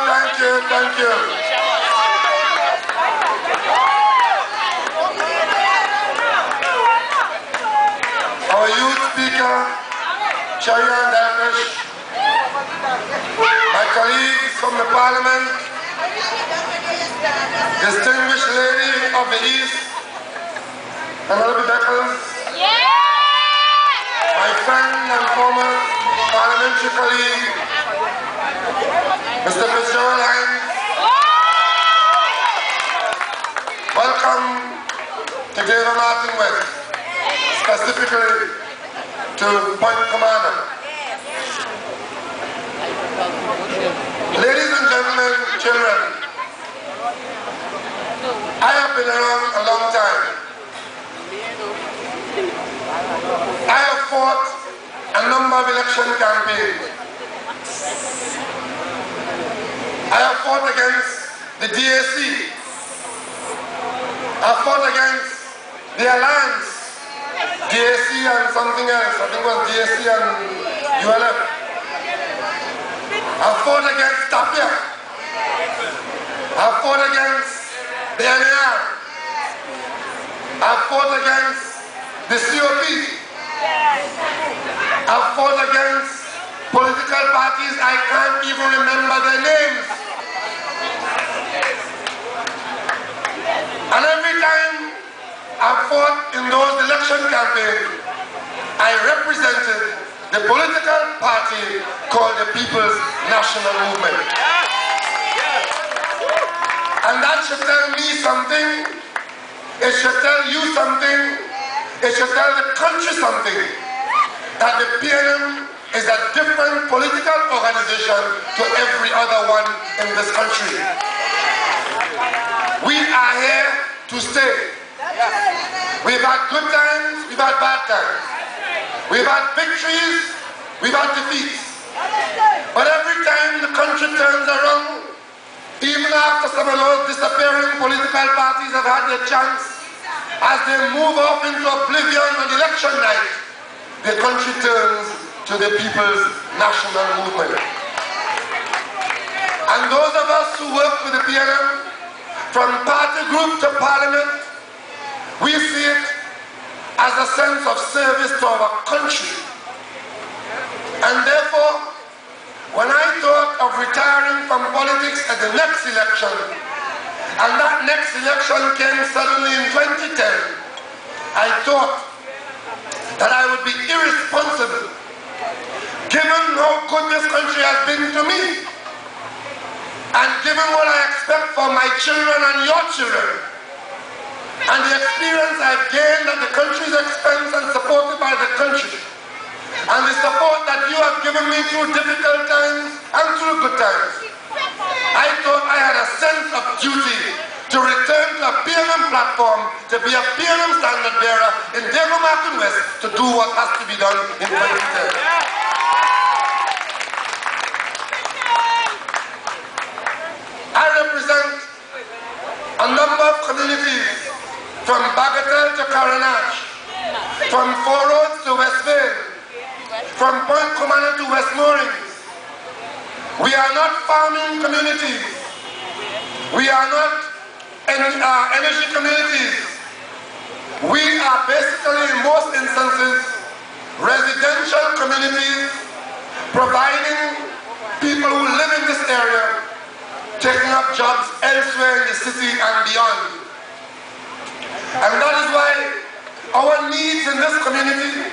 thank you, thank you. Our youth speaker, Shayan Dalmish, my colleagues from the Parliament, distinguished lady of the East, Honorable Beckles, my friend and former parliamentary colleague, Mr. Fitzgerald Hines, welcome to David Martin West, specifically to Point Commander. Ladies and gentlemen, children, I have been around a long time. I have fought a number of election campaigns. I have fought against the DAC. I have fought against the Alliance, DAC and something else. I think it was DAC and ULF. I have fought against Tapia. I have fought against the NAR. I have fought against the COP. I've fought against political parties I can't even remember their names. And every time I fought in those election campaigns, I represented the political party called the People's National Movement. And that should tell me something, it should tell you something, it should tell the country something, that the PNM is a different political organization to every other one in this country. We are here to stay. We've had good times, we've had bad times. We've had victories, we've had defeats. But every time the country turns around, even after some of those disappearing political parties have had their chance, as they move off into oblivion on election night, the country turns to the People's National Movement. And those of us who work with the PNM, from party group to parliament, we see it as a sense of service to our country. And therefore, when I thought of retiring from politics at the next election, and that next election came suddenly in 2010, I thought that I would be irresponsible, given how good this country has been to me, and given what I expect for my children and your children, and the experience I've gained at the country's expense and supported by the country, and the support that you have given me through difficult times and through good times. I thought I had a sense of duty to return to a PNM platform, to be a PNM standard bearer in Dago Martin West, to do what has to be done in 2010. I represent a number of communities, from Bagatelle to Carenage, from Four Roads to Westvale, from Point Commander to Westmoorings. We are not farming communities. We are not energy communities. We are basically, in most instances, residential communities, providing people who live in this area, taking up jobs elsewhere in the city and beyond. And that is why our needs in this community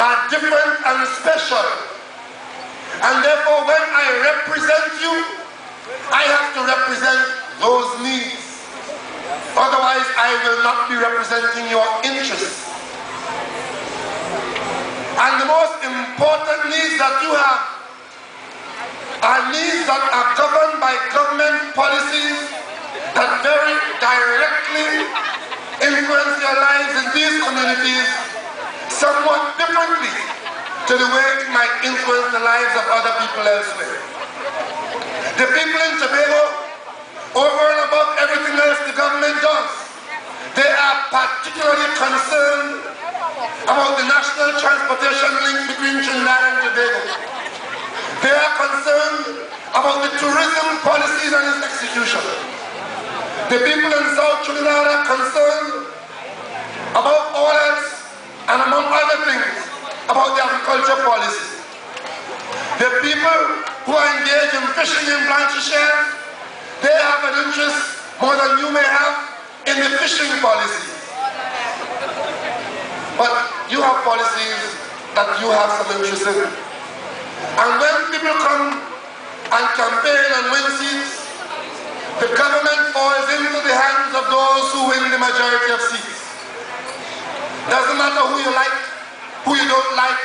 are different and special. And therefore, when I represent you, I have to represent those needs. Otherwise, I will not be representing your interests. And the most important needs that you have are needs that are governed by government policies that very directly influence your lives in these communities somewhat differently to the way it might influence the lives of other people elsewhere. The people in Tobago, over and above everything else the government does, they are particularly concerned about the national transportation link between Trinidad and Tobago. They are concerned about the tourism policies and its execution. The people in South Trinidad are concerned about oils and among other things about the agriculture policy. The people who are engaged in fishing in Blancheshire, they have an interest more than you may have in the fishing policy. But you have policies that you have some interest in. And when people come and campaign and win seats, the government falls into the hands of those who win the majority of seats. Doesn't matter who you like, who you don't like.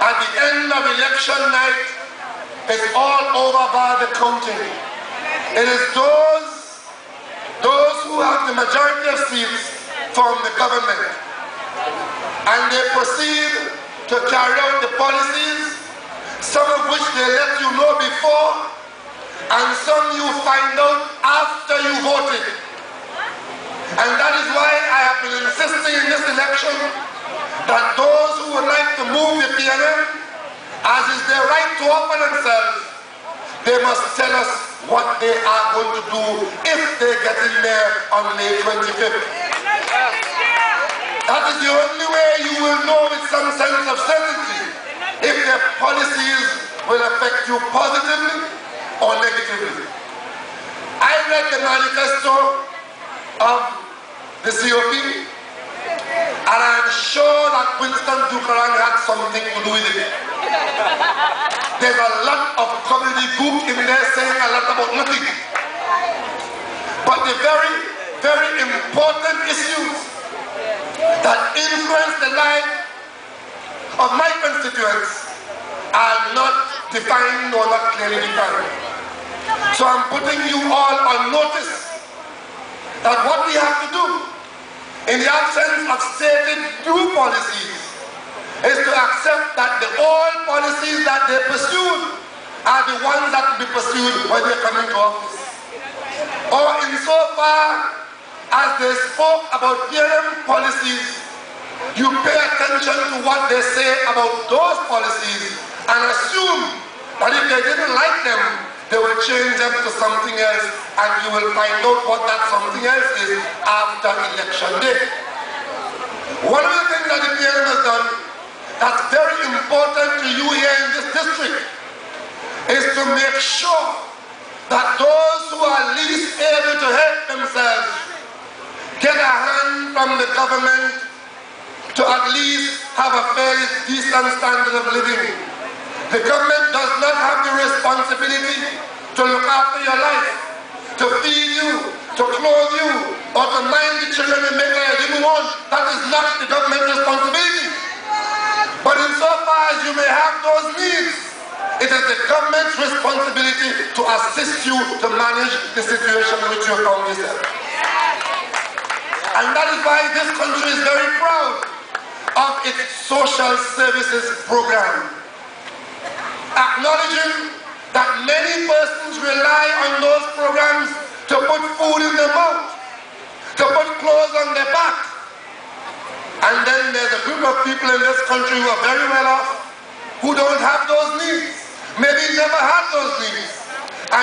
At the end of election night, it's all over by the counting. It is those who have the majority of seats from the government. And they proceed to carry out the policies, some of which they let you know before, and some you find out after you voted. And that is why I have been insisting in this election that those who would like to move the PNM, as is their right to offer themselves, they must tell us what they are going to do if they get in there on May 25th. That is the only way you will know with some sense of certainty if their policies will affect you positively or negatively. I read the manifesto of the COP, and I'm sure that Winston Dukaran had something to do with it. There's a lot of gobbledygook in there saying a lot about nothing. But the very, very important issues that influence the life of my constituents are not defined or not clearly defined. So I'm putting you all on notice that what we have to do in the absence of stated new policies is to accept that the old policies that they pursued are the ones that will be pursued when they come into office. Or insofar as they spoke about PNM policies, you pay attention to what they say about those policies and assume that if they didn't like them, they will change them to something else, and you will find out what that something else is after election day. One of the things that the PNM has done that's very important to you here in this district is to make sure that those who are least able to help themselves get a hand from the government to at least have a fairly decent standard of living. The government does not have the responsibility to look after your life, to feed you, to clothe you, or to mind the children and make a living on. That is not the government's responsibility. But insofar as you may have those needs, it is the government's responsibility to assist you to manage the situation in which you have found yourself. And that is why this country is very proud of its social services program, acknowledging that many persons rely on those programs to put food in their mouth, to put clothes on their back. And then there's a group of people in this country who are very well off, who don't have those needs, maybe never had those needs.